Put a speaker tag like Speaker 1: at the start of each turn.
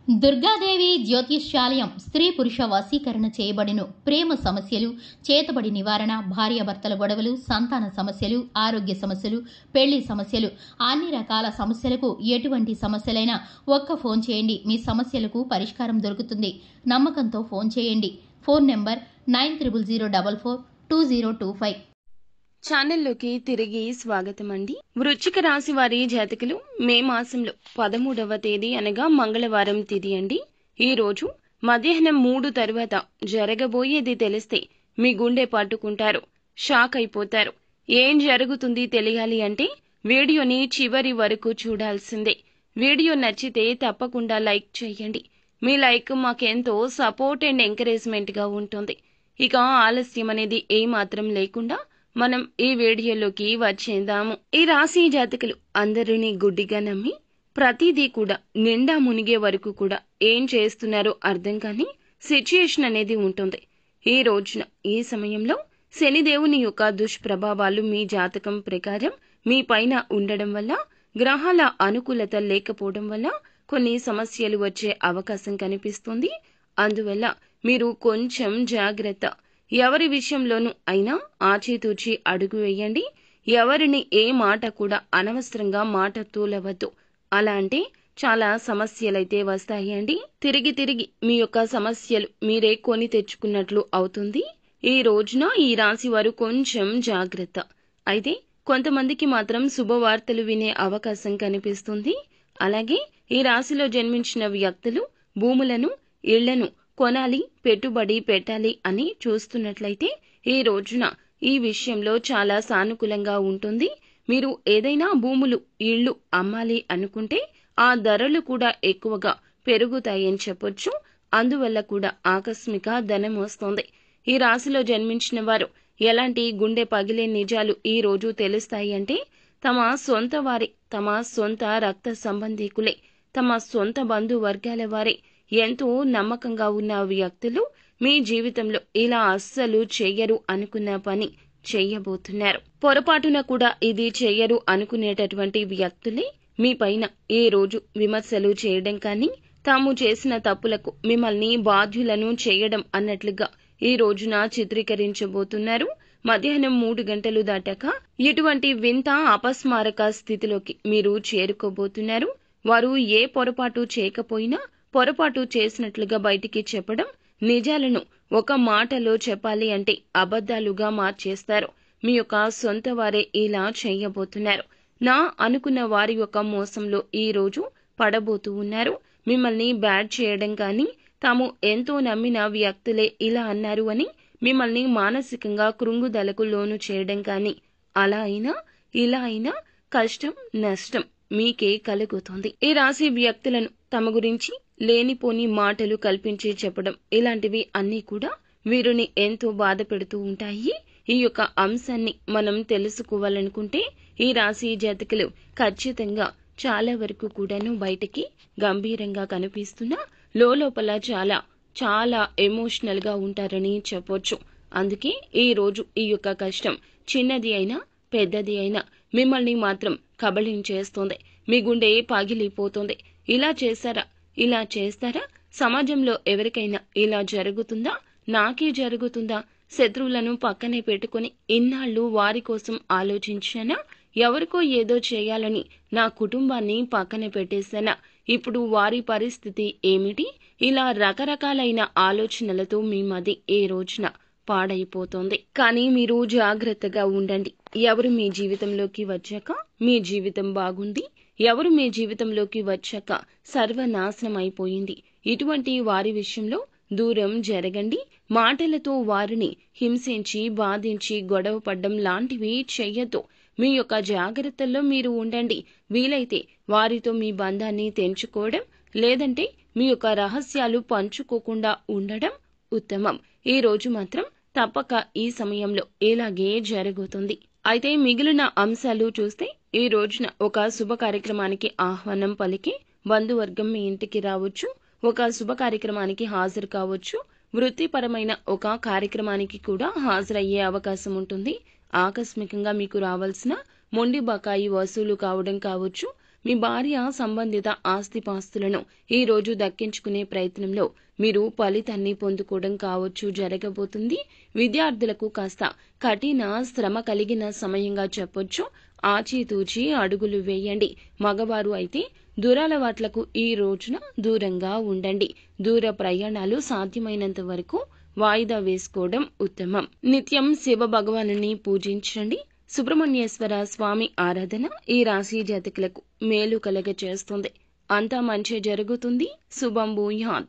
Speaker 1: దుర్గాదేవి జ్యోతిష్యాలయం స్త్రీ పురుష వశీకరణ చేయబడిను. ప్రేమ సమస్యలు, చేతబడి నివారణ, భార్యాభర్తల గొడవలు, సంతాన సమస్యలు, ఆరోగ్య సమస్యలు, పెళ్లి సమస్యలు, అన్ని రకాల సమస్యలకు ఎటువంటి సమస్యలైనా ఒక్క ఫోన్ చేయండి, మీ సమస్యలకు పరిష్కారం దొరుకుతుంది. నమ్మకంతో ఫోన్ చేయండి. Phone number 9000442025.
Speaker 2: ఛానల్లోకి తిరిగి స్వాగతం అండి. వృశ్చిక రాశి వారి జాతకులు మే మాసంలో 13వ తేదీ అనగా మంగళవారం తిథి అండి. ఈ రోజు మధ్యాహ్నం 3 తరువాత జరగబోయేది తెలిస్తే మీ గుండె పట్టుకుంటారు, షాక్ అయిపోతారు. ఏం జరుగుతుంది తెలియాలి అంటే వీడియోని చివరి వరకు చూడాల్సిందే. వీడియో నచ్చితే తప్పకుండా లైక్ చేయండి. మీ లైక్ మాకెంతో సపోర్ట్ అండ్ ఎంకరేజ్మెంట్ గా ఉంటుంది. ఇక ఆలస్యం అనేది ఏమాత్రం లేకుండా మనం ఈ వీడియోలోకి వచ్చేద్దాము. ఈ రాశి జాతకులు అందరినీ గుడ్డిగా నమ్మి ప్రతిదీ కూడా నిండా మునిగే వరకు కూడా ఏం చేస్తున్నారో అర్థం కాని సిచ్యుయేషన్ అనేది ఉంటుంది. ఈ రోజున ఈ సమయంలో శనిదేవుని యొక్క దుష్ప్రభావాలు మీ జాతకం ప్రకారం మీ పైన ఉండడం వల్ల, గ్రహాల అనుకూలత లేకపోవడం వల్ల కొన్ని సమస్యలు వచ్చే అవకాశం కనిపిస్తుంది. అందువల్ల మీరు కొంచెం జాగ్రత్త. ఎవరి విషయంలోనూ అయినా ఆచితూచి అడుగు వేయండి. ఎవరిని ఏ మాట కూడా అనవసరంగా మాట తూలవద్దు. అలా అంటే చాలా సమస్యలైతే వస్తాయండి. తిరిగి మీ యొక్క సమస్యలు మీరే కొని తెచ్చుకున్నట్లు అవుతుంది. ఈ రోజున ఈ రాశి వారు కొంచెం జాగ్రత్త. అయితే కొంతమందికి మాత్రం శుభవార్తలు వినే అవకాశం కనిపిస్తుంది. అలాగే ఈ రాశిలో జన్మించిన వ్యక్తులు భూములను, ఇళ్లను కొనాలి, పెట్టుబడి పెట్టాలి అని చూస్తున్నట్లయితే ఈ రోజున ఈ విషయంలో చాలా సానుకూలంగా ఉంటుంది. మీరు ఏదైనా భూములు, ఇళ్లు అమ్మాలి అనుకుంటే ఆ ధరలు కూడా ఎక్కువగా పెరుగుతాయని చెప్పొచ్చు. అందువల్ల కూడా ఆకస్మిక ధనం వస్తుంది. ఈ రాశిలో జన్మించిన వారు ఎలాంటి గుండె పగిలే నిజాలు ఈ రోజు తెలుస్తాయి అంటే తమ సొంత వారి, తమ సొంత రక్త సంబంధికులే, తమ సొంత బంధువర్గాల వారే ఎంతో నమ్మకంగా ఉన్న వ్యక్తులు మీ జీవితంలో ఇలా అస్సలు చెయ్యరు అనుకున్న పని చెయ్యబోతున్నారు. పొరపాటున కూడా ఇది చెయ్యరు అనుకునేటటువంటి వ్యక్తులే మీ పైన ఈ రోజు విమర్శలు చేయడం కానీ, తాము చేసిన తప్పులకు మిమ్మల్ని బాధ్యులను చేయడం అన్నట్లుగా ఈ రోజున చిత్రీకరించబోతున్నారు. మధ్యాహ్నం 3 గంటలు దాటాక ఇటువంటి వింత అపస్మారక స్థితిలోకి మీరు చేరుకోబోతున్నారు. వారు ఏ పొరపాటు చేయకపోయినా పొరపాటు చేసినట్లుగా బయటికి చెప్పడం, నిజాలను ఒక మాటలో చెప్పాలి అంటే అబద్ధాలుగా మార్చేస్తారు. మీ యొక్క సొంత వారే ఇలా చేయబోతున్నారు. నా అనుకున్న వారి యొక్క మోసంలో ఈ రోజు పడబోతూ ఉన్నారు. మిమ్మల్ని బ్యాడ్ చేయడం కానీ, తాము ఎంతో నమ్మిన వ్యక్తులే ఇలా అన్నారు అని మిమ్మల్ని మానసికంగా కృంగుదలకు లోను చేయడం కానీ, అలా అయినా ఇలా అయినా కష్టం, నష్టం మీకే కలుగుతుంది. ఈ రాశి వ్యక్తులను తమ గురించి లేనిపోని మాటలు కల్పించి చెప్పడం, ఇలాంటివి అన్నీ కూడా వీరిని ఎంతో బాధ పెడుతూ ఉంటాయి. ఈ యొక్క అంశాన్ని మనం తెలుసుకోవాలనుకుంటే ఈ రాశి జాతకులు ఖచ్చితంగా చాలా వరకు కూడాను బయటికి గంభీరంగా కనిపిస్తున్నా లోపల చాలా చాలా ఎమోషనల్ గా ఉంటారని చెప్పొచ్చు. అందుకే ఈ రోజు ఈ యొక్క కష్టం చిన్నది అయినా పెద్దది అయినా మిమ్మల్ని మాత్రం కబళించేస్తుంది. మీ గుండె పగిలిపోతుంది. ఇలా చేశారా, ఇలా చేస్తారా, సమాజంలో ఎవరికైనా ఇలా జరుగుతుందా, నాకే జరుగుతుందా, శత్రువులను పక్కనే పెట్టుకుని ఇన్నాళ్ళు వారి కోసం ఆలోచించానా, ఎవరికో ఏదో చేయాలని నా కుటుంబాన్ని పక్కన పెట్టేశానా, ఇప్పుడు వారి పరిస్థితి ఏమిటి, ఇలా రకరకాలైన ఆలోచనలతో మీ మది ఏ రోజున పాడైపోతుంది. కానీ మీరు జాగ్రత్తగా ఉండండి. ఎవరు మీ జీవితంలోకి వచ్చాక మీ జీవితం బాగుంది, ఎవరు మీ జీవితంలోకి వచ్చాక సర్వనాశనం అయిపోయింది, ఇటువంటి వారి విషయంలో దూరం జరగండి. మాటలతో వారిని హింసించి, బాధించి, గొడవ పడ్డం లాంటివి చెయ్యొద్దు. మీ యొక్క జాగ్రత్తల్లో మీరు ఉండండి. వీలైతే వారితో మీ బంధాన్ని తెంచుకోవడం, లేదంటే మీ యొక్క రహస్యాలు పంచుకోకుండా ఉండడం ఉత్తమం. ఈ రోజు మాత్రం తప్పక ఈ సమయంలో ఇలాగే జరుగుతుంది. అయితే మిగిలిన అంశాలు చూస్తే ఈ రోజున ఒక శుభ కార్యక్రమానికి ఆహ్వానం పలికి బంధువర్గం మీ ఇంటికి రావచ్చు, ఒక శుభ కార్యక్రమానికి హాజరు కావచ్చు, వృత్తిపరమైన ఒక కార్యక్రమానికి కూడా హాజరయ్యే అవకాశం ఉంటుంది. ఆకస్మికంగా మీకు రావాల్సిన మొండి బకాయి వసూలు కావడం కావచ్చు, మీ భార్య సంబంధిత ఆస్తిపాస్తులను ఈ రోజు దక్కించుకునే ప్రయత్నంలో మీరు ఫలితాన్ని పొందుకోవడం కావచ్చు జరగబోతుంది. విద్యార్థులకు కాస్త కఠిన శ్రమ కలిగిన సమయంగా చెప్పొచ్చు. ఆచితూచి అడుగులు వేయండి. మగవారు అయితే దురలవాట్లకు ఈ రోజున దూరంగా ఉండండి. దూర ప్రయాణాలు సాధ్యమైనంత వరకు వాయిదా వేసుకోవడం ఉత్తమం. నిత్యం శివ భగవానుని పూజించండి. సుబ్రహ్మణ్యేశ్వర స్వామి ఆరాధన ఈ రాశి జాతకులకు మేలు కలగ చేస్తుంది. అంతా మంచి జరుగుతుంది. శుభం భూయాత్.